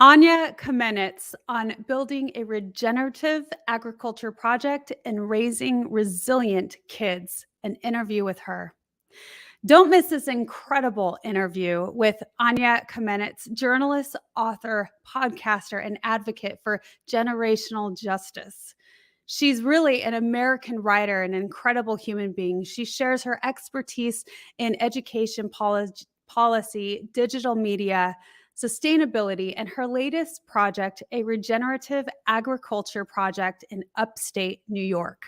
Anya Kamenetz on building a regenerative agriculture project and raising resilient kids, an interview with her. Don't miss this incredible interview with Anya Kamenetz, journalist, author, podcaster, and advocate for generational justice. She's really an American writer, an incredible human being. She shares her expertise in education policy, digital media, sustainability, and her latest project, a regenerative agriculture project in upstate New York.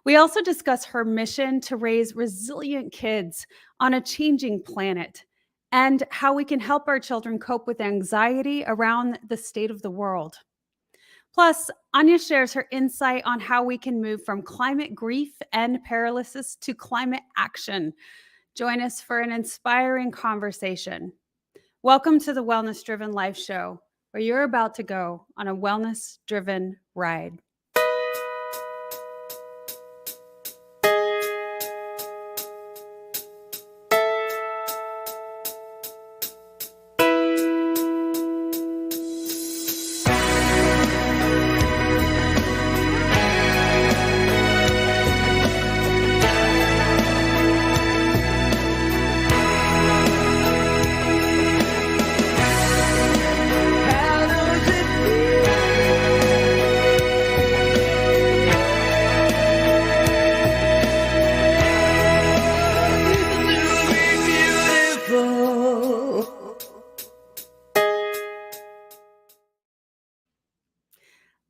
We also discuss her mission to raise resilient kids on a changing planet and how we can help our children cope with anxiety around the state of the world. Plus, Anya shares her insight on how we can move from climate grief and paralysis to climate action. Join us for an inspiring conversation. Welcome to the Wellness Driven Life Show, where you're about to go on a wellness driven ride.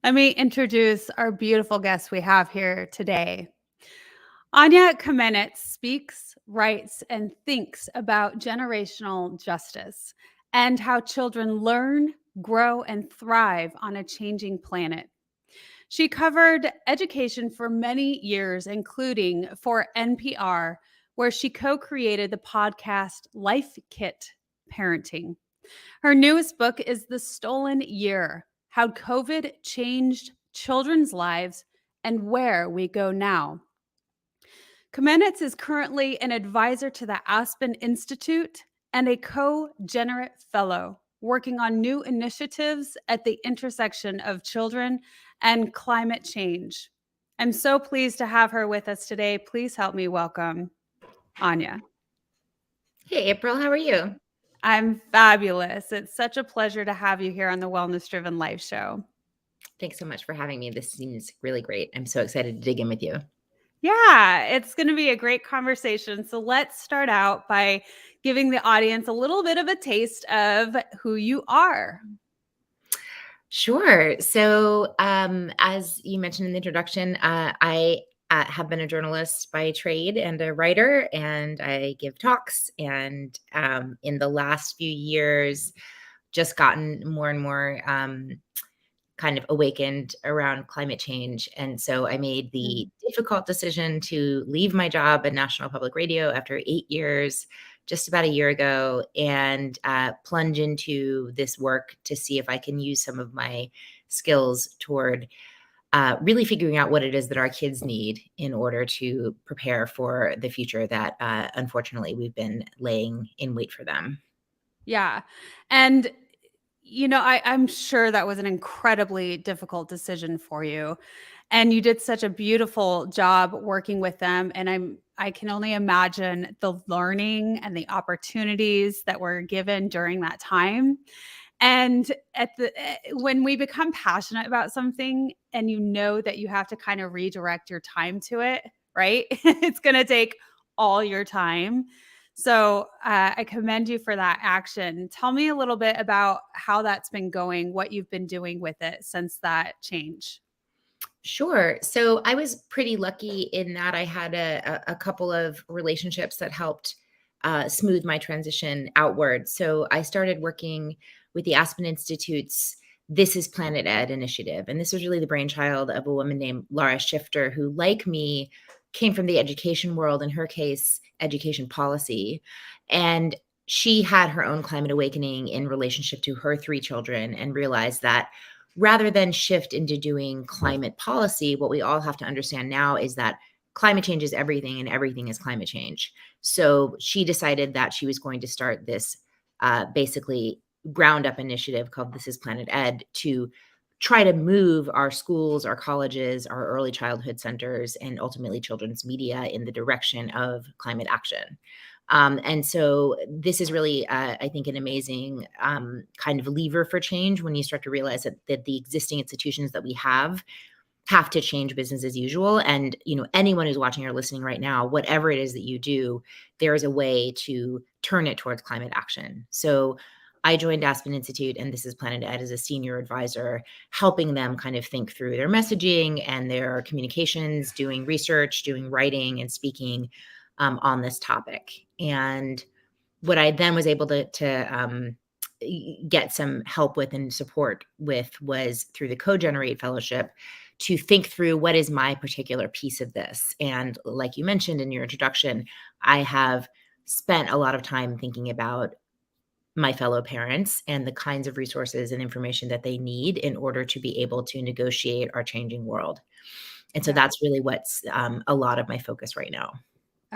Let me introduce our beautiful guest we have here today. Anya Kamenetz speaks, writes, and thinks about generational justice and how children learn, grow, and thrive on a changing planet. She covered education for many years, including for NPR, where she co-created the podcast Life Kit Parenting. Her newest book is The Stolen Year: How COVID Changed Children's Lives and Where We Go Now. Kamenetz is currently an advisor to the Aspen Institute and a co-generate fellow working on new initiatives at the intersection of children and climate change. I'm so pleased to have her with us today. Please help me welcome Anya. Hey, April, how are you? I'm fabulous. It's such a pleasure to have you here on the Wellness Driven Life Show. Thanks so much for having me. This seems really great. I'm so excited to dig in with you. Yeah, it's going to be a great conversation. So let's start out by giving the audience a little bit of a taste of who you are. Sure. So as you mentioned in the introduction, I have been a journalist by trade and a writer, and I give talks. And in the last few years, just gotten more and more kind of awakened around climate change. And so I made the difficult decision to leave my job at National Public Radio after 8 years, just about a year ago, and plunge into this work to see if I can use some of my skills toward really figuring out what it is that our kids need in order to prepare for the future that unfortunately we've been laying in wait for them. Yeah. And you know, I'm sure that was an incredibly difficult decision for you. And you did such a beautiful job working with them. And I can only imagine the learning and the opportunities that were given during that time. And when we become passionate about something and you know that you have to kind of redirect your time to it, right? It's going to take all your time. So I commend you for that action. Tell me a little bit about how that's been going, what you've been doing with it since that change. Sure. So I was pretty lucky in that I had a couple of relationships that helped smooth my transition outward. So I started working with the Aspen Institute's This is Planet Ed initiative. And this was really the brainchild of a woman named Laura Shifter, who, like me, came from the education world, in her case, education policy. And she had her own climate awakening in relationship to her 3 children and realized that rather than shift into doing climate policy, what we all have to understand now is that climate change is everything and everything is climate change. So she decided that she was going to start this basically ground up initiative called This is Planet Ed to try to move our schools, our colleges, our early childhood centers, and ultimately children's media in the direction of climate action. And so this is really, I think, an amazing kind of lever for change when you start to realize that the existing institutions that we have to change business as usual. And, anyone who's watching or listening right now, whatever it is that you do, there is a way to turn it towards climate action. So I joined Aspen Institute and This is Planet Ed as a senior advisor, helping them kind of think through their messaging and their communications, doing research, doing writing and speaking on this topic. And what I then was able to get some help with and support with was through the Co-Generate Fellowship to think through what is my particular piece of this. And like you mentioned in your introduction, I have spent a lot of time thinking about my fellow parents and the kinds of resources and information that they need in order to be able to negotiate our changing world. And so Yeah. that's really what's a lot of my focus right now.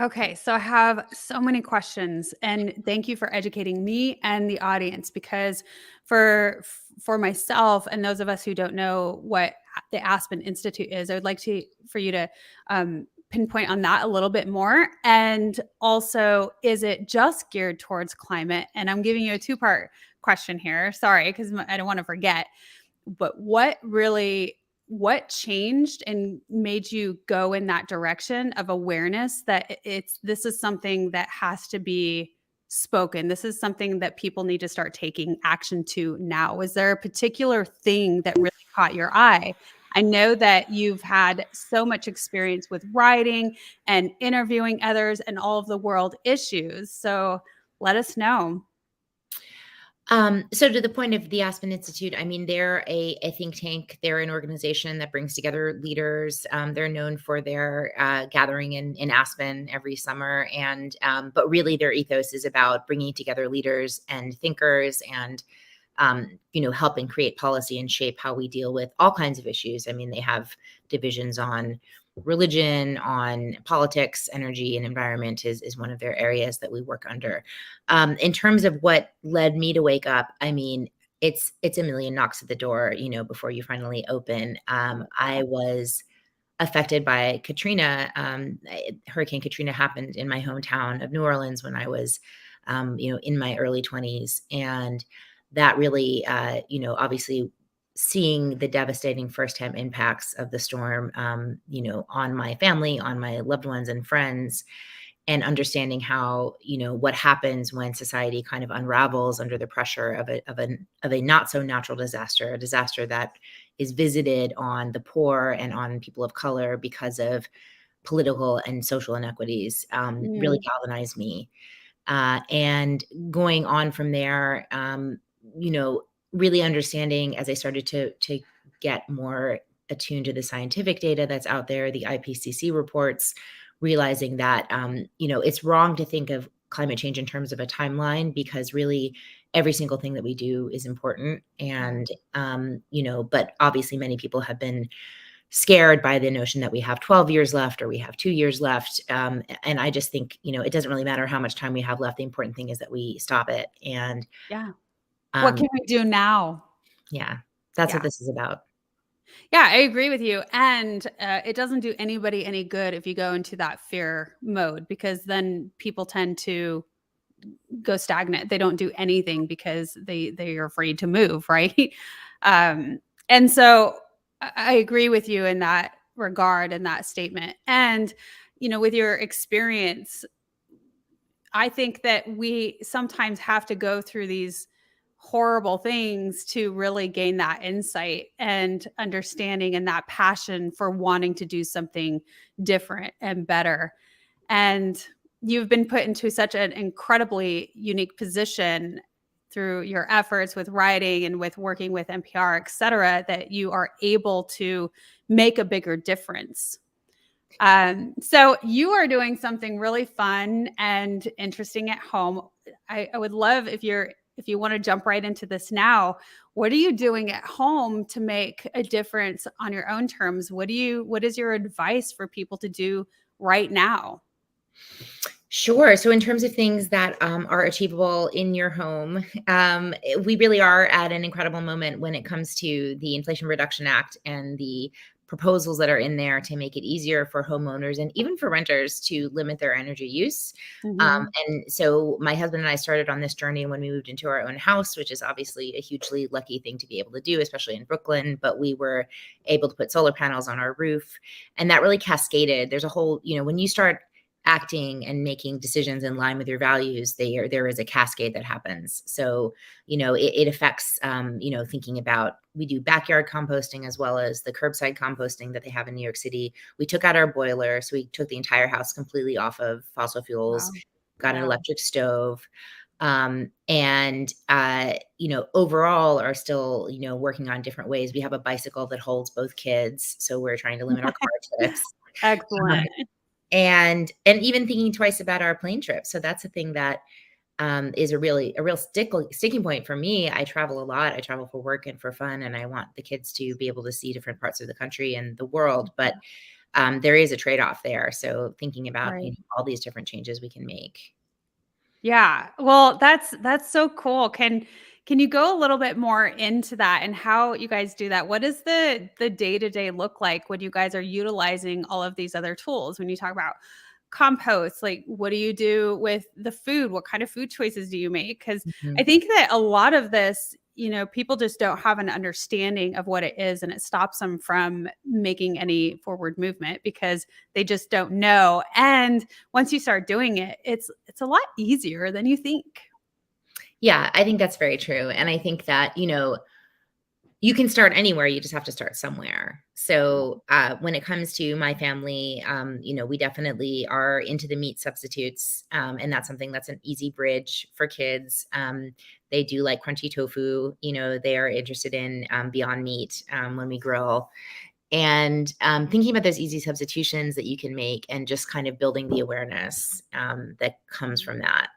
Okay, so I have so many questions, and thank you for educating me and the audience, because for myself and those of us who don't know what the Aspen Institute is, I would like for you to pinpoint on that a little bit more. And also, is it just geared towards climate? And I'm giving you a two-part question here. Sorry, because I don't want to forget. But what changed and made you go in that direction of awareness that this is something that has to be spoken? This is something that people need to start taking action to now. Was there a particular thing that really caught your eye? I know that you've had so much experience with writing and interviewing others and all of the world issues. So let us know. So to the point of the Aspen Institute, I mean, they're a think tank. They're an organization that brings together leaders. They're known for their gathering in Aspen every summer. And but really their ethos is about bringing together leaders and thinkers and, helping create policy and shape how we deal with all kinds of issues. I mean, they have divisions on religion, on politics, energy, and environment is one of their areas that we work under. In terms of what led me to wake up, I mean, it's a million knocks at the door, before you finally open. I was affected by Katrina. Hurricane Katrina happened in my hometown of New Orleans when I was, in my early 20s. And that really, obviously seeing the devastating firsthand impacts of the storm, on my family, on my loved ones and friends, and understanding how, what happens when society kind of unravels under the pressure of a not so natural disaster, a disaster that is visited on the poor and on people of color because of political and social inequities, really galvanized me. And going on from there, really understanding as I started to get more attuned to the scientific data that's out there, the IPCC reports, realizing that, it's wrong to think of climate change in terms of a timeline, because really every single thing that we do is important. And, but obviously many people have been scared by the notion that we have 12 years left or we have 2 years left. And I just think, it doesn't really matter how much time we have left. The important thing is that we stop it. And Yeah. What can we do now? yeah, that's Yeah. what this is about. Yeah, I agree with you. And it doesn't do anybody any good if you go into that fear mode, because then people tend to go stagnant. They don't do anything because they are afraid to move, right? And so I agree with you in that regard and that statement. And with your experience, I think that we sometimes have to go through these horrible things to really gain that insight and understanding and that passion for wanting to do something different and better. And you've been put into such an incredibly unique position through your efforts with writing and with working with NPR, et cetera, that you are able to make a bigger difference. So you are doing something really fun and interesting at home. I would love if you want to jump right into this now. What are you doing at home to make a difference on your own terms? What is your advice for people to do right now? Sure. So in terms of things that are achievable in your home, we really are at an incredible moment when it comes to the Inflation Reduction Act and the proposals that are in there to make it easier for homeowners and even for renters to limit their energy use. Mhm. And so my husband and I started on this journey when we moved into our own house, which is obviously a hugely lucky thing to be able to do, especially in Brooklyn. But we were able to put solar panels on our roof, and that really cascaded. There's a whole, when you start acting and making decisions in line with your values, there is a cascade that happens. So, it affects, thinking about, we do backyard composting as well as the curbside composting that they have in New York City. We took out our boiler. So we took the entire house completely off of fossil fuels, Wow. got an Wow. electric stove. And overall are still, working on different ways. We have a bicycle that holds both kids. So we're trying to limit our car trips. Um, Excellent. and even thinking twice about our plane trip. So that's a thing that is a real sticking point for me. I travel a lot. I travel for work and for fun, and I want the kids to be able to see different parts of the country and the world. But there is a trade-off there. So thinking about Right. all these different changes we can make. Yeah. Well, that's so cool. Can you go a little bit more into that and how you guys do that? What does the day-to-day look like when you guys are utilizing all of these other tools? When you talk about compost, like what do you do with the food? What kind of food choices do you make? Cuz I Mhm. think that a lot of this, people just don't have an understanding of what it is, and it stops them from making any forward movement because they just don't know. And once you start doing it, it's a lot easier than you think. Yeah, I think that's very true. And I think that, you can start anywhere, you just have to start somewhere. So, when it comes to my family, we definitely are into the meat substitutes, and that's something that's an easy bridge for kids. They do like crunchy tofu, they are interested in, Beyond Meat, when we grill. And, thinking about those easy substitutions that you can make and just kind of building the awareness, that comes from that.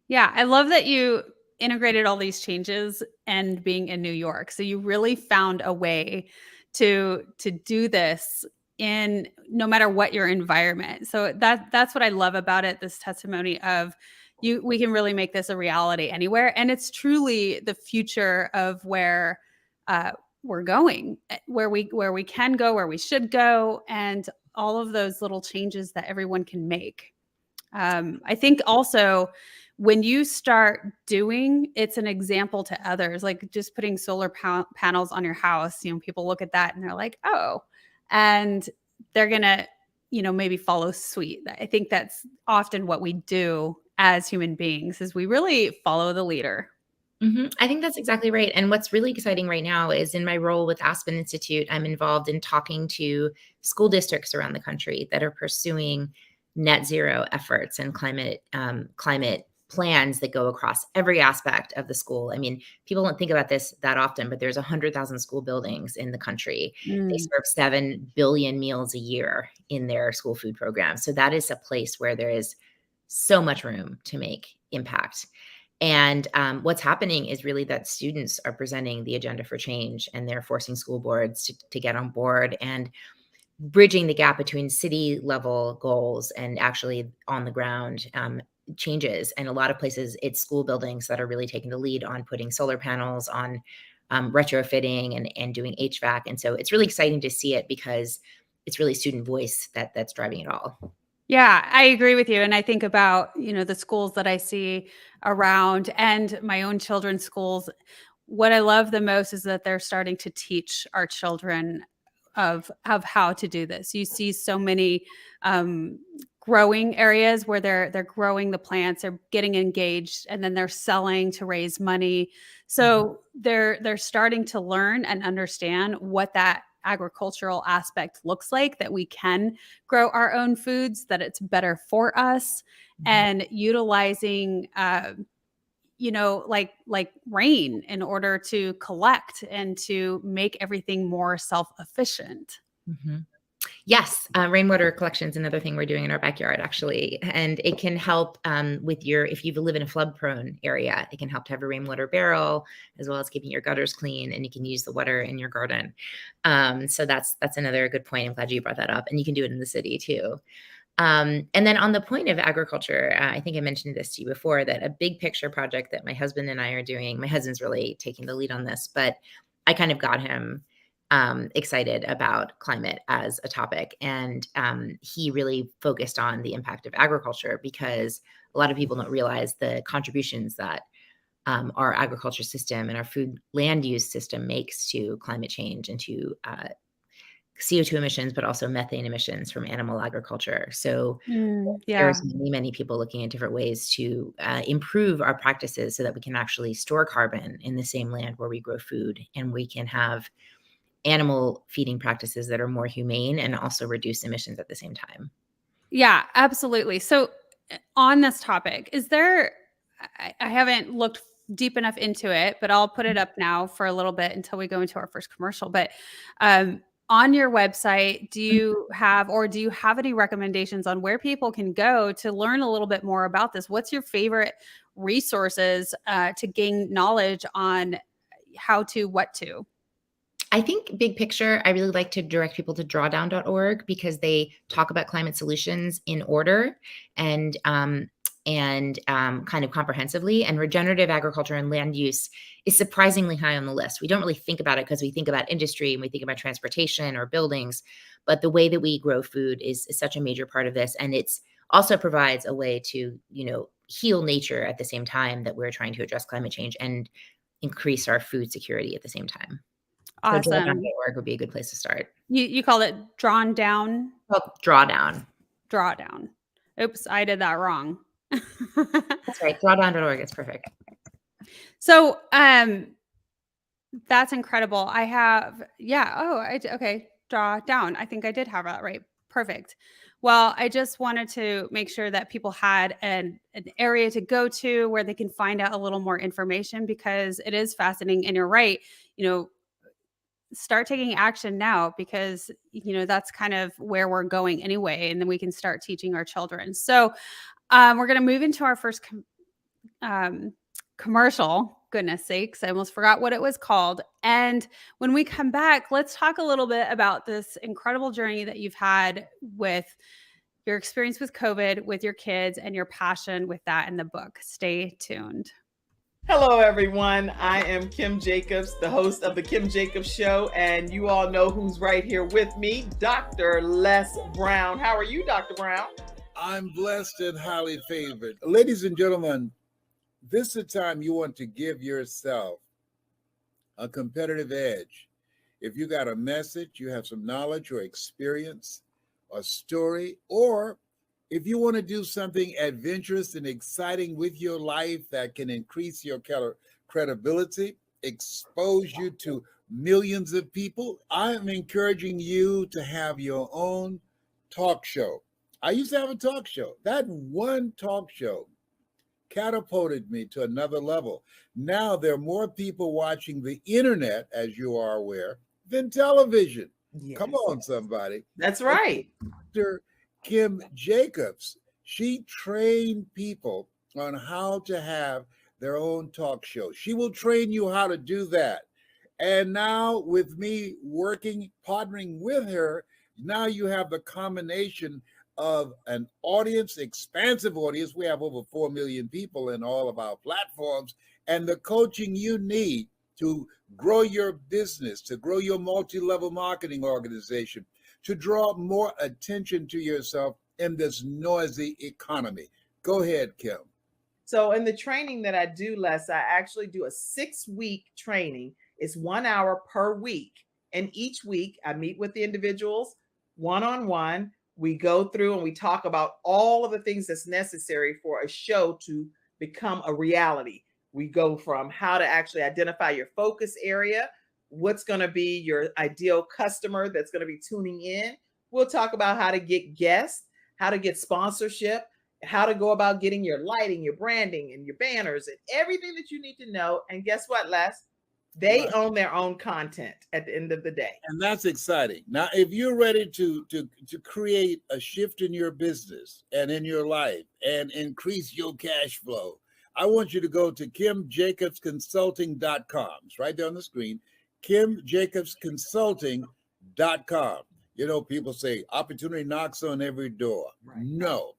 Yeah, I love that you integrated all these changes and being in New York. So you really found a way to do this in no matter what your environment. So that's what I love about it, this testimony of we can really make this a reality anywhere, and it's truly the future of where uh we're going, where we can go, where we should go, and all of those little changes that everyone can make. I think also when you start doing, it's an example to others, like just putting solar panels on your house. People look at that and they're like, oh, and they're going to, maybe follow suit. I think that's often what we do as human beings is we really follow the leader. I think that's exactly right. And what's really exciting right now is in my role with Aspen Institute, I'm involved in talking to school districts around the country that are pursuing net zero efforts and climate plans that go across every aspect of the school. I mean, people don't think about this that often, but there's 100,000 school buildings in the country. They Mm. serve 7 billion meals a year in their school food program. So that is a place where there is so much room to make impact. And what's happening is really that students are presenting the agenda for change, and they're forcing school boards to get on board and bridging the gap between city level goals and actually on the ground changes. And a lot of places, it's school buildings that are really taking the lead on putting solar panels on, retrofitting and doing HVAC. And so it's really exciting to see it because it's really student voice that's driving it all. Yeah, I agree with you. And I think about, the schools that I see around and my own children's schools. What I love the most is that they're starting to teach our children of how to do this. You see so many um, growing areas where they're growing the plants, they're getting engaged, and then they're selling to raise money. Mhm. So they're starting to learn and understand what that agricultural aspect looks like, that we can grow our own foods, that it's better for us, Mhm. and utilizing like rain in order to collect and to make everything more self-efficient. Mhm. Yes, rainwater collection is another thing we're doing in our backyard, actually, and it can help with if you live in a flood-prone area, it can help to have a rainwater barrel as well as keeping your gutters clean, and you can use the water in your garden. So that's another good point. I'm glad you brought that up, and you can do it in the city too. And then on the point of agriculture, I think I mentioned this to you before, that a big picture project that my husband and I are doing, my husband's really taking the lead on this, but I kind of got him excited about climate as a topic. And he really focused on the impact of agriculture, because a lot of people don't realize the contributions that our agriculture system and our food land use system makes to climate change and to CO2 emissions, but also methane emissions from animal agriculture. So Yeah. there's many people looking at different ways to improve our practices so that we can actually store carbon in the same land where we grow food, and we can have animal feeding practices that are more humane and also reduce emissions at the same time. Yeah, absolutely. So on this topic, is there, I haven't looked deep enough into it, but I'll put it up now for a little bit until we go into our first commercial. But on your website, do you have any recommendations on where people can go to learn a little bit more about this? What's your favorite resources to gain knowledge on how to, what to? I think big picture, I really like to direct people to drawdown.org, because they talk about climate solutions in order and kind of comprehensively. And regenerative agriculture and land use is surprisingly high on the list. We don't really think about it because we think about industry and we think about transportation or buildings, but the way that we grow food is such a major part of this. And it's also provides a way to, heal nature at the same time that we're trying to address climate change and increase our food security at the same time. So Awesome. drawdown.org would be a good place to start. You call it drawn down? Oh, drawdown. Drawdown. Oops, I did that wrong. That's right. Drawdown.org is perfect. So that's incredible. I have, okay, draw down. I think I did have that right. Perfect. Well, I just wanted to make sure that people had an area to go to where they can find out a little more information, because it is fascinating. And you're right, start taking action now, because that's kind of where we're going anyway, and then we can start teaching our children. So we're going to move into our first commercial. Goodness sakes, I almost forgot what it was called. And when we come back, let's talk a little bit about this incredible journey that you've had with your experience with COVID, with your kids, and your passion with that in the book. Stay tuned. Hello, everyone. I am Kim Jacobs, the host of The Kim Jacobs Show, and you all know who's right here with me, Dr. Les Brown. How are you, Dr. Brown? I'm blessed and highly favored. Ladies and gentlemen, this is the time you want to give yourself a competitive edge. If you got a message, you have some knowledge or experience, a story, or if you want to do something adventurous and exciting with your life that can increase your credibility, expose you to millions of people, I am encouraging you to have your own talk show. I used to have a talk show. That one talk show catapulted me to another level. Now there are more people watching the internet, as you are aware, than television. Yes. Come on, somebody. That's right. Dr. Kim Jacobs, she trained people on how to have their own talk show. She will train you how to do that. And now with me partnering with her, now you have the combination of an audience, expansive audience. We have over 4 million people in all of our platforms, and the coaching you need to grow your business, to grow your multi-level marketing organization, to draw more attention to yourself in this noisy economy. Go ahead, Kim. So in the training that I do, Les, I actually do a 6-week training. It's 1 hour per week. And each week I meet with the individuals one-on-one. We go through and we talk about all of the things that's necessary for a show to become a reality. We go from how to actually identify your focus area, what's going to be your ideal customer that's going to be tuning in. We'll talk about how to get guests, how to get sponsorship, how to go about getting your lighting, your branding, and your banners, and everything that you need to know. And guess what, Les? They own their own content at the end of the day. And that's exciting. Now, if you're ready to create a shift in your business and in your life and increase your cash flow, I want you to go to KimJacobsConsulting.com. It's right there on the screen, KimJacobsConsulting.com. You know, people say opportunity knocks on every door. Right. No,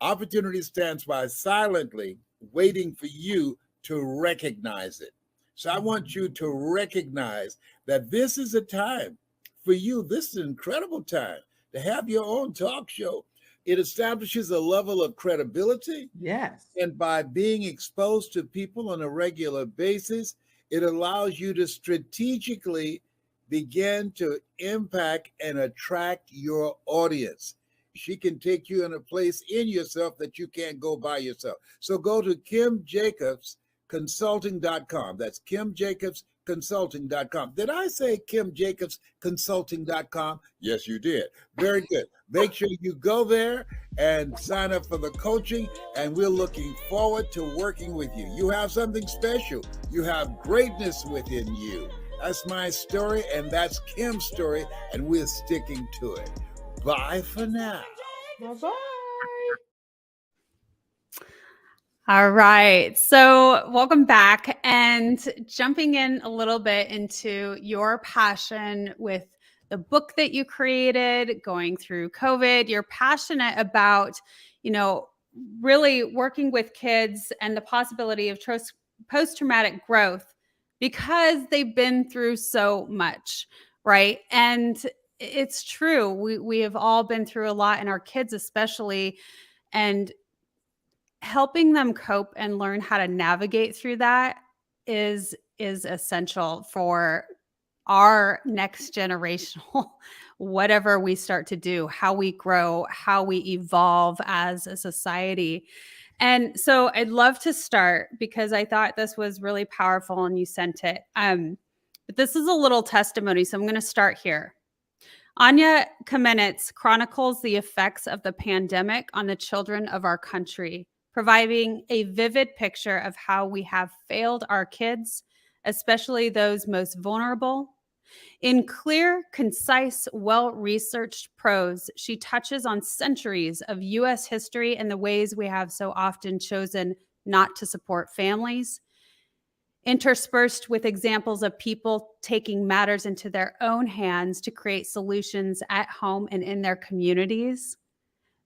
opportunity stands by silently waiting for you to recognize it. So I want you to recognize that this is a time for you. This is an incredible time to have your own talk show. It establishes a level of credibility. Yes. And by being exposed to people on a regular basis, it allows you to strategically begin to impact and attract your audience. She can take you in a place in yourself that you can't go by yourself. So go to KimJacobsConsulting.com. That's KimJacobsConsulting.com. Did I say KimJacobsConsulting.com? Yes, you did. Very good. Make sure you go there and sign up for the coaching, and we're looking forward to working with you. You have something special. You have greatness within you. That's my story, and that's Kim's story, and we're sticking to it. Bye for now. Bye-bye. All right. So, welcome back, and jumping in a little bit into your passion with the book that you created, going through COVID. You're passionate about, really working with kids and the possibility of post-traumatic growth because they've been through so much, right? And it's true. We have all been through a lot, and our kids especially, and helping them cope and learn how to navigate through that is essential for our next generational whatever we start to do, how we grow, how we evolve as a society. And so I'd love to start because I thought this was really powerful and you sent it. But this is a little testimony, so I'm going to start here. Anya Kamenetz chronicles the effects of the pandemic on the children of our country, providing a vivid picture of how we have failed our kids, especially those most vulnerable. In clear, concise, well-researched prose, she touches on centuries of U.S. history and the ways we have so often chosen not to support families, interspersed with examples of people taking matters into their own hands to create solutions at home and in their communities.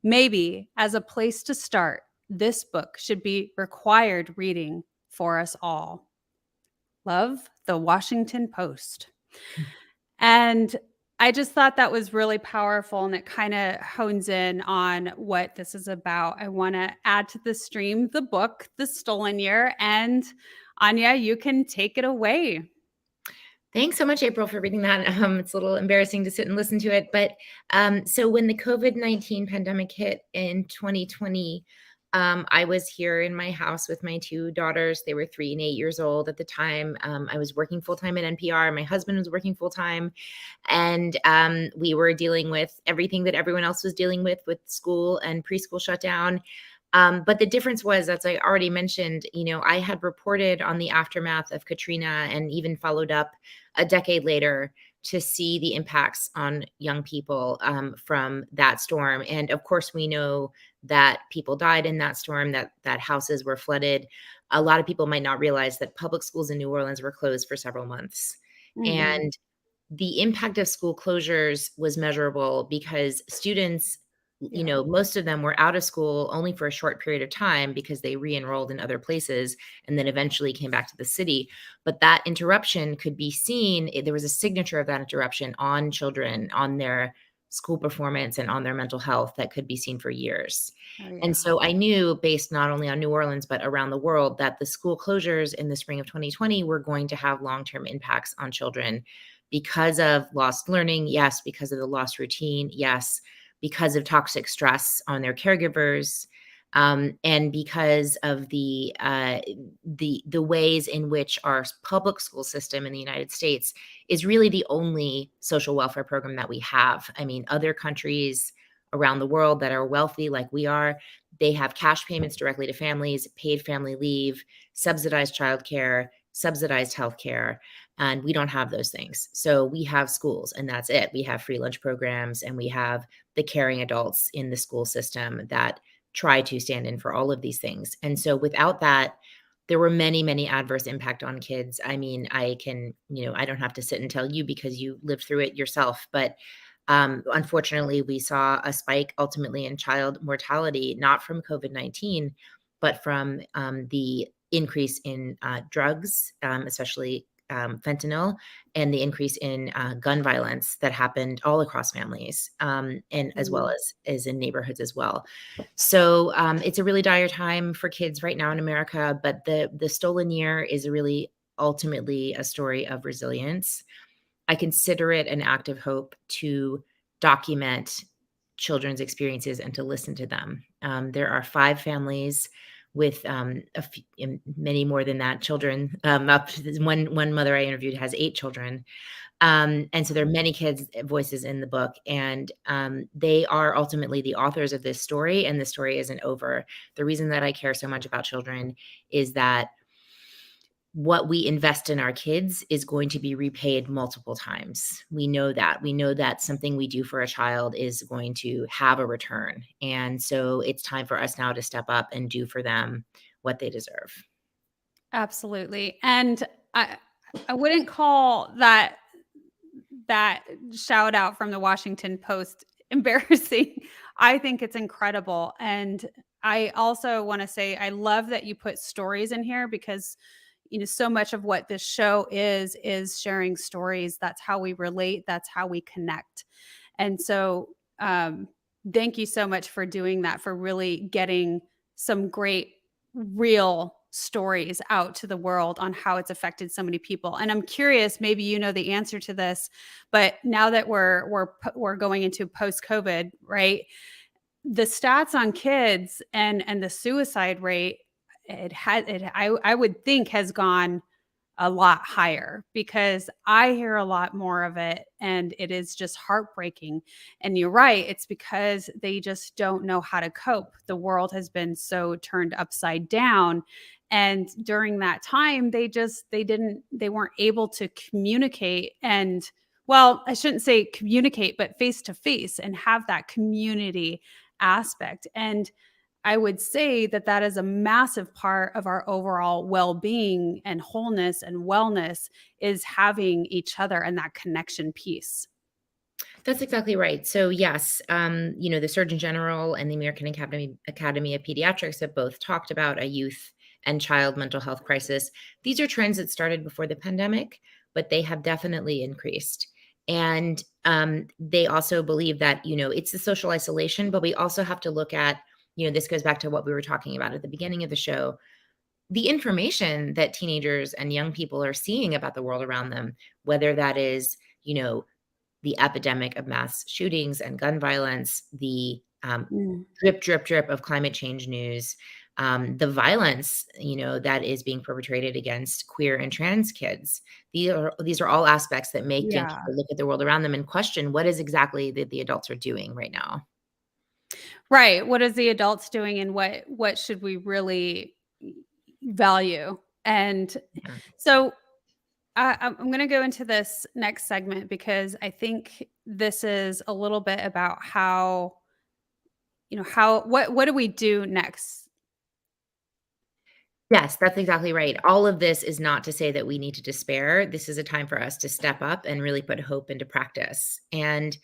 Maybe, as a place to start, this book should be required reading for us all. Love, The Washington Post. And I just thought that was really powerful, and it kind of hones in on what this is about. I want to add to the stream the book, The Stolen Year, and Anya, you can take it away. Thanks so much, April, for reading that. It's a little embarrassing to sit and listen to it. But so when the COVID-19 pandemic hit in 2020, I was here in my house with my two daughters. They were 3 and 8 years old at the time. I was working full-time at NPR. My husband was working full-time. And we were dealing with everything that everyone else was dealing with school and preschool shutdown. But the difference was, as I already mentioned, I had reported on the aftermath of Katrina and even followed up a decade later to see the impacts on young people from that storm. And of course, we know that people died in that storm, that houses were flooded. A lot of people might not realize that public schools in New Orleans were closed for several months. Mm-hmm. And the impact of school closures was measurable because students, most of them were out of school only for a short period of time because they re-enrolled in other places and then eventually came back to the city. But that interruption could be seen. There was a signature of that interruption on children, on their school performance and on their mental health that could be seen for years. Oh, yeah. And so I knew, based not only on New Orleans, but around the world, that the school closures in the spring of 2020 were going to have long-term impacts on children because of lost learning. Yes. Because of the lost routine. Yes. Because of toxic stress on their caregivers, and because of the ways in which our public school system in the United States is really the only social welfare program that we have. I mean, other countries around the world that are wealthy like we are, they have cash payments directly to families, paid family leave, subsidized childcare, subsidized healthcare. And we don't have those things. So we have schools, and that's it. We have free lunch programs, and we have the caring adults in the school system that try to stand in for all of these things. And so without that, there were many, many adverse impact on kids. I mean, I don't have to sit and tell you because you lived through it yourself, but Unfortunately, we saw a spike ultimately in child mortality, not from COVID-19, but from the increase in drugs, especially fentanyl, and the increase in gun violence that happened all across families, and as well as in neighborhoods as well. So it's a really dire time for kids right now in America, but the stolen year is really ultimately a story of resilience. I consider it an act of hope to document children's experiences and to listen to them. There are 5 families with many more than that children. Up to one mother I interviewed has 8 children. And so there are many kids' voices in the book, and they are ultimately the authors of this story, and the story isn't over. The reason that I care so much about children is that what we invest in our kids is going to be repaid multiple times. We know that. We know that something we do for a child is going to have a return. And so it's time for us now to step up and do for them what they deserve. Absolutely. And I wouldn't call that shout out from the Washington Post embarrassing. I think it's incredible. And I also want to say I love that you put stories in here, because so much of what this show is sharing stories. That's how we relate. That's how we connect. And so thank you so much for doing that, for really getting some great real stories out to the world on how it's affected so many people. And I'm curious, maybe you know the answer to this, but now that we're going into post-COVID, right? The stats on kids and the suicide rate, I would think has gone a lot higher, because I hear a lot more of it, and it is just heartbreaking. And you're right, it's because they just don't know how to cope. The world has been so turned upside down, and during that time they weren't able to communicate, and well, I shouldn't say communicate, but face to face, and have that community aspect. And I would say that is a massive part of our overall well-being and wholeness and wellness, is having each other and that connection piece. That's exactly right. So yes, the Surgeon General and the American Academy of Pediatrics have both talked about a youth and child mental health crisis. These are trends that started before the pandemic, but they have definitely increased. And they also believe that, it's the social isolation, but we also have to look at, this goes back to what we were talking about at the beginning of the show, the information that teenagers and young people are seeing about the world around them, whether that is, the epidemic of mass shootings and gun violence, the drip of climate change news, the violence, that is being perpetrated against queer and trans kids. These are all aspects that make young people look at the world around them and question what is exactly that the adults are doing right now. Right. What is the adults doing, and what should we really value? And so I'm going to go into this next segment, because I think this is a little bit about what do we do next? Yes, that's exactly right. All of this is not to say that we need to despair. This is a time for us to step up and really put hope into practice. And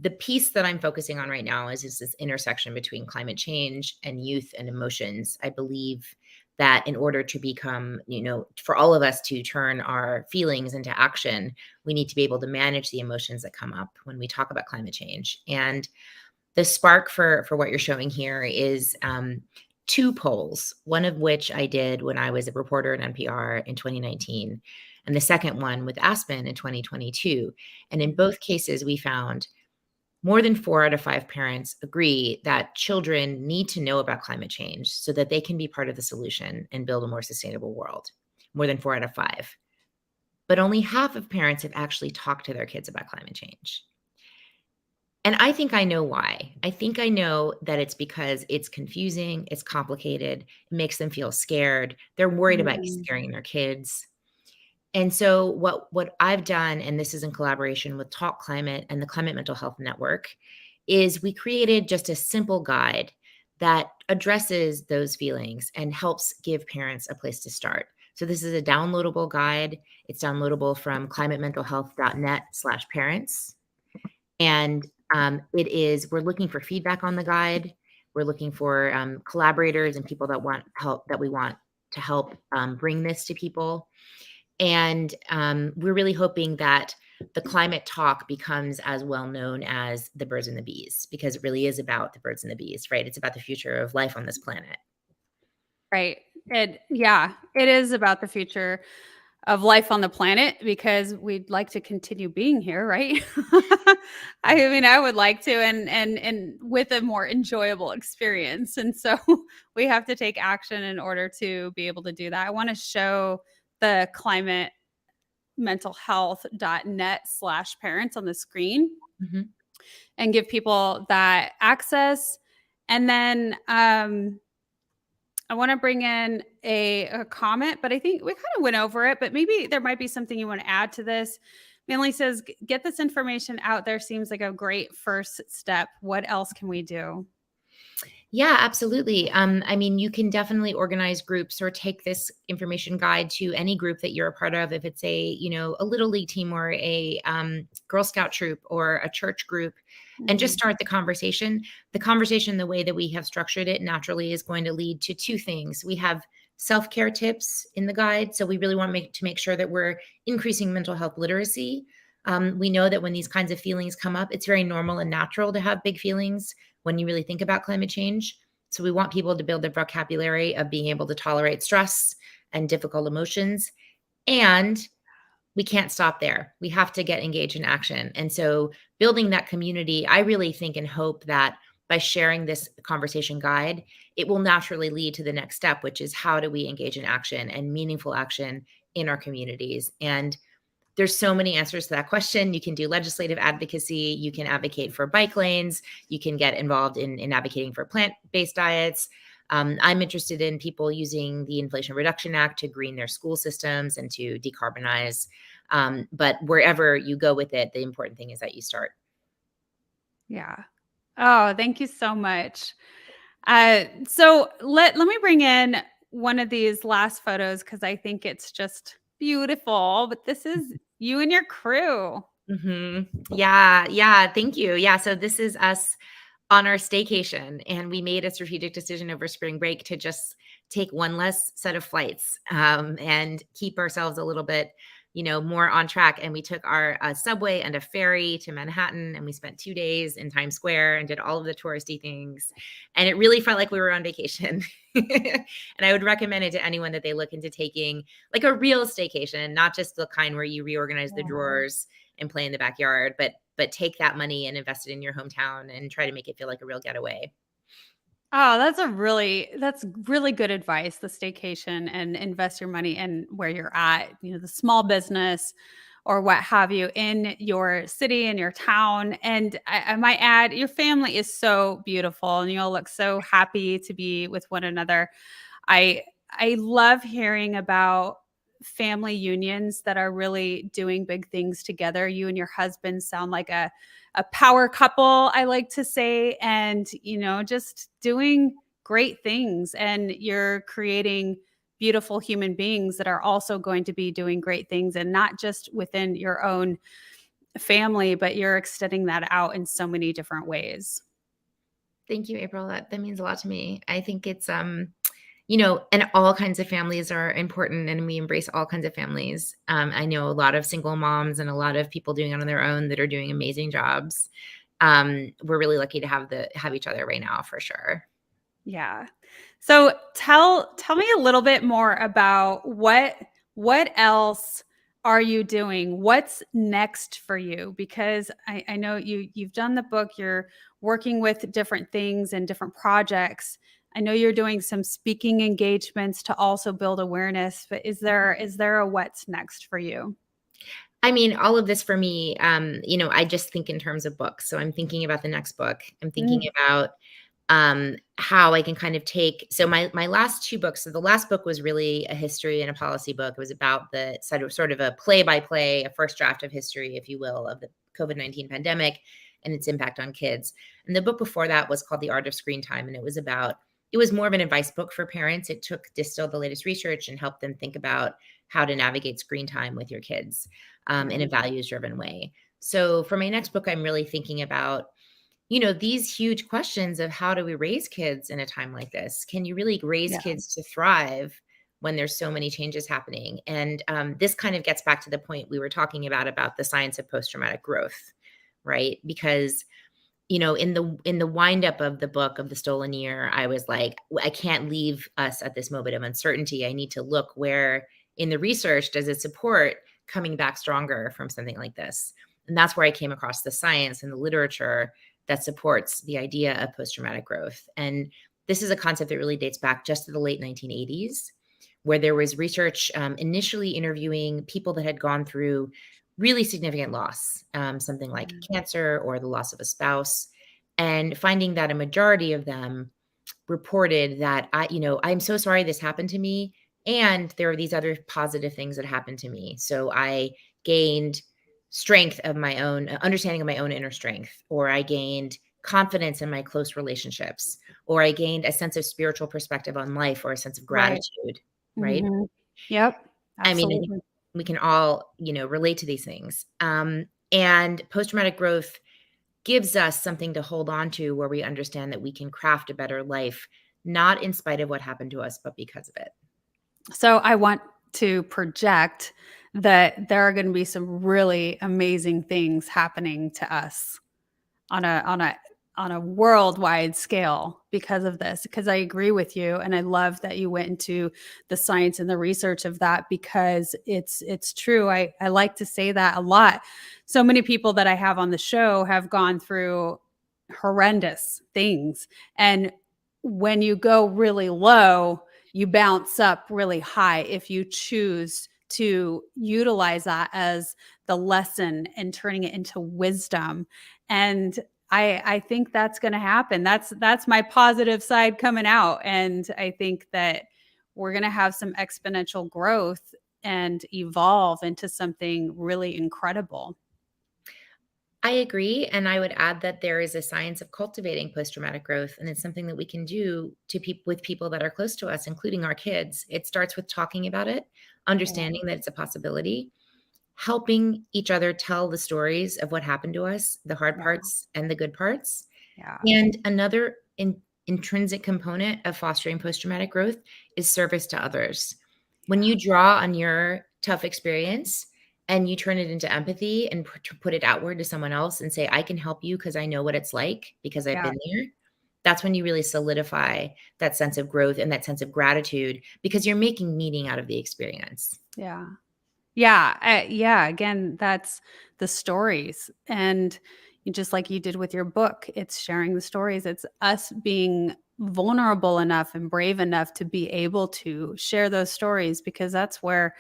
the piece that I'm focusing on right now is this intersection between climate change and youth and emotions. I believe that in order to become, for all of us to turn our feelings into action, we need to be able to manage the emotions that come up when we talk about climate change. And the spark for what you're showing here is 2 polls, one of which I did when I was a reporter at NPR in 2019, and the second one with Aspen in 2022. And in both cases, we found more than 4 out of 5 parents agree that children need to know about climate change so that they can be part of the solution and build a more sustainable world. More than 4 out of 5. But only half of parents have actually talked to their kids about climate change. And I think I know why. I think I know that it's because it's confusing, it's complicated, it makes them feel scared. They're worried about scaring their kids. And so what I've done, and this is in collaboration with Talk Climate and the Climate Mental Health Network, is we created just a simple guide that addresses those feelings and helps give parents a place to start. So this is a downloadable guide. It's downloadable from climatementalhealth.net/parents. And we're looking for feedback on the guide. We're looking for collaborators and people that want help, that we want to help bring this to people. And we're really hoping that the climate talk becomes as well known as the birds and the bees, because it really is about the birds and the bees, right? It's about the future of life on this planet. Right. It is about the future of life on the planet, because we'd like to continue being here, right? I mean, I would like to, and with a more enjoyable experience. And so we have to take action in order to be able to do that. I want to show the climatementalhealth.net/parents on the screen Mm-hmm. and give people that access. And then I want to bring in a comment, but I think we kind of went over it, but maybe there might be something you want to add to this. Manly says, get this information out there seems like a great first step. What else can we do? Yeah, absolutely. I mean, you can definitely organize groups or take this information guide to any group that you're a part of. If it's a Little League team or a Girl Scout troop or a church group, and just start the conversation. The conversation, the way that we have structured it naturally, is going to lead to two things. We have self-care tips in the guide. So we really want to make sure that we're increasing mental health literacy. We know that when these kinds of feelings come up, it's very normal and natural to have big feelings when you really think about climate change. So we want people to build their vocabulary of being able to tolerate stress and difficult emotions. And we can't stop there. We have to get engaged in action. And so building that community, I really think and hope that by sharing this conversation guide, it will naturally lead to the next step, which is how do we engage in action and meaningful action in our communities? And there's so many answers to that question. You can do legislative advocacy. You can advocate for bike lanes. You can get involved in advocating for plant-based diets. I'm interested in people using the Inflation Reduction Act to green their school systems and to decarbonize. But wherever you go with it, the important thing is that you start. Yeah. Oh, thank you so much. So let me bring in one of these last photos, because I think it's just beautiful. But this is you and your crew. Mm-hmm. Yeah. Thank you. Yeah. So this is us on our staycation, and we made a strategic decision over spring break to just take one less set of flights and keep ourselves a little bit, more on track. And we took our subway and a ferry to Manhattan, and we spent 2 days in Times Square and did all of the touristy things. And it really felt like we were on vacation. And I would recommend it to anyone that they look into taking like a real staycation, not just the kind where you reorganize the drawers and play in the backyard, but take that money and invest it in your hometown and try to make it feel like a real getaway. Oh, that's really good advice. The staycation, and invest your money in where you're at, the small business or what have you in your city, in your town. And I might add, your family is so beautiful and you all look so happy to be with one another. I love hearing about family unions that are really doing big things together. You and your husband sound like a power couple, I like to say, and just doing great things, and you're creating beautiful human beings that are also going to be doing great things, and not just within your own family, but you're extending that out in so many different ways. Thank you, April. That means a lot to me. I think it's and all kinds of families are important, and we embrace all kinds of families. I know a lot of single moms and a lot of people doing it on their own that are doing amazing jobs. We're really lucky to have each other right now, for sure. Yeah. So tell me a little bit more about what else are you doing? What's next for you? Because I know you've done the book, you're working with different things and different projects. I know you're doing some speaking engagements to also build awareness, but is there a what's next for you? I mean, all of this for me, I just think in terms of books. So I'm thinking about the next book. I'm thinking about how I can kind of so my last two books. So the last book was really a history and a policy book. It was about the sort of a play-by-play, a first draft of history, if you will, of the COVID-19 pandemic and its impact on kids. And the book before that was called The Art of Screen Time. And it was more of an advice book for parents. It distilled the latest research and helped them think about how to navigate screen time with your kids in a values-driven way. So for my next book, I'm really thinking about, these huge questions of how do we raise kids in a time like this? Can you really raise Yeah. kids to thrive when there's so many changes happening? And this kind of gets back to the point we were talking about the science of post-traumatic growth, right? Because in the wind up of the book of The Stolen Year, I was like, I can't leave us at this moment of uncertainty. I need to look where in the research does it support coming back stronger from something like this. And that's where I came across the science and the literature that supports the idea of post-traumatic growth. And this is a concept that really dates back just to the late 1980s, where there was research initially interviewing people that had gone through really significant loss, something like cancer or the loss of a spouse, and finding that a majority of them reported that I'm so sorry this happened to me, and there are these other positive things that happened to me. So I gained strength of my own understanding of my own inner strength, or I gained confidence in my close relationships, or I gained a sense of spiritual perspective on life, or a sense of Right. gratitude, right? Mhm. Yep. I mean, I think Absolutely. we can all, relate to these things. And post-traumatic growth gives us something to hold on to where we understand that we can craft a better life, not in spite of what happened to us, but because of it. So I want to project that there are going to be some really amazing things happening to us on a worldwide scale because of this, because I agree with you, and I love that you went into the science and the research of that, because it's true. I like to say that a lot. So many people that I have on the show have gone through horrendous things, and when you go really low, you bounce up really high if you choose to utilize that as the lesson and turning it into wisdom. And I think that's going to happen. That's my positive side coming out. And I think that we're going to have some exponential growth and evolve into something really incredible. I agree. And I would add that there is a science of cultivating post-traumatic growth. And it's something that we can do with people that are close to us, including our kids. It starts with talking about it, understanding that it's a possibility, helping each other tell the stories of what happened to us, the hard Yeah. parts and the good parts. Yeah. And another intrinsic component of fostering post-traumatic growth is service to others. When you draw on your tough experience and you turn it into empathy and put it outward to someone else and say, I can help you because I know what it's like because I've Yeah. been there. That's when you really solidify that sense of growth and that sense of gratitude, because you're making meaning out of the experience. Yeah. Yeah. Yeah. Again, that's the stories. And just like you did with your book, it's sharing the stories. It's us being vulnerable enough and brave enough to be able to share those stories, because that's where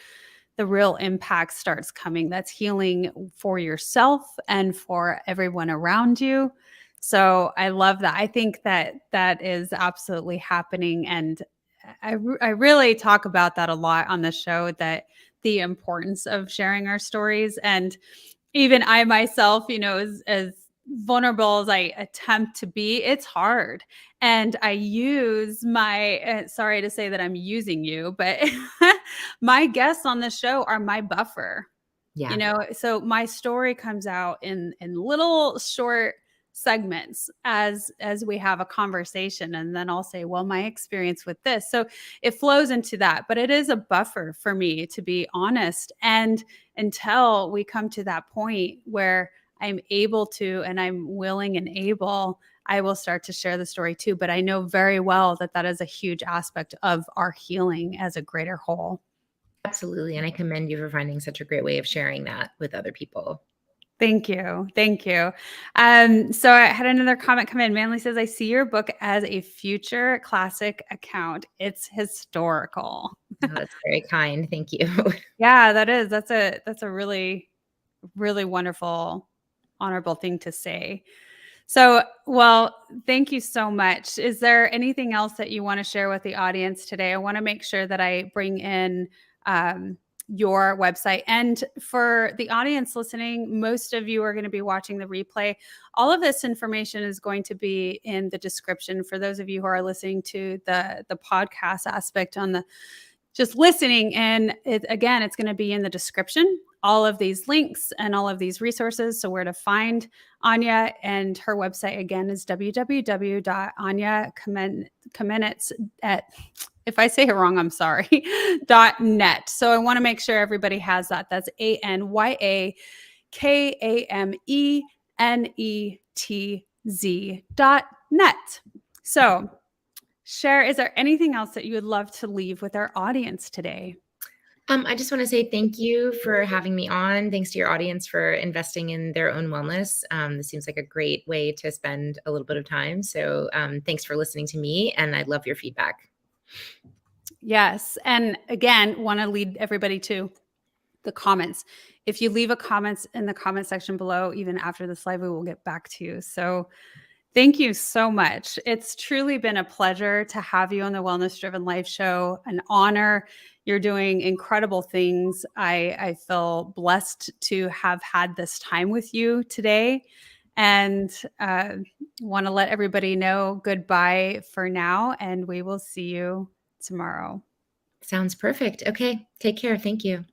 the real impact starts coming. That's healing for yourself and for everyone around you. So I love that. I think that that is absolutely happening. And I really talk about that a lot on the show, that the importance of sharing our stories. And even I myself, as vulnerable as I attempt to be, it's hard. And I use my, sorry to say that I'm using you, but my guests on the show are my buffer. Yeah. So my story comes out in little short segments as we have a conversation, and then I'll say, well, my experience with this. So it flows into that, but it is a buffer for me to be honest, and until we come to that point where I'm able to, and I'm willing and able, I will start to share the story too. But I know very well that that is a huge aspect of our healing as a greater whole. Absolutely. And I commend you for finding such a great way of sharing that with other people. Thank you. Thank you. So I had another comment come in. Manly says, I see your book as a future classic account. It's historical. Oh, that's very kind. Thank you. Yeah, that is. That's a really, really wonderful, honorable thing to say. So, well, thank you so much. Is there anything else that you want to share with the audience today? I want to make sure that I bring in your website. And for the audience listening, most of you are going to be watching the replay. All of this information is going to be in the description. For those of you who are listening to the podcast aspect on the just listening, and again, it's going to be in the description all of these links and all of these resources. So where to find Anya, and her website again is www.anyakamenetz at, if I say it wrong, I'm sorry, .net. So I want to make sure everybody has that. That's ANYAKAMENETZ.net. So Cher, is there anything else that you would love to leave with our audience today? I just want to say thank you for having me on. Thanks to your audience for investing in their own wellness. This seems like a great way to spend a little bit of time. So thanks for listening to me, and I love your feedback. Yes. And again, want to lead everybody to the comments. If you leave a comment in the comment section below, even after this live, we will get back to you. So thank you so much. It's truly been a pleasure to have you on the Wellness Driven Life Show. An honor. You're doing incredible things. I feel blessed to have had this time with you today, and want to let everybody know goodbye for now, and we will see you tomorrow. Sounds perfect. Okay. Take care. Thank you.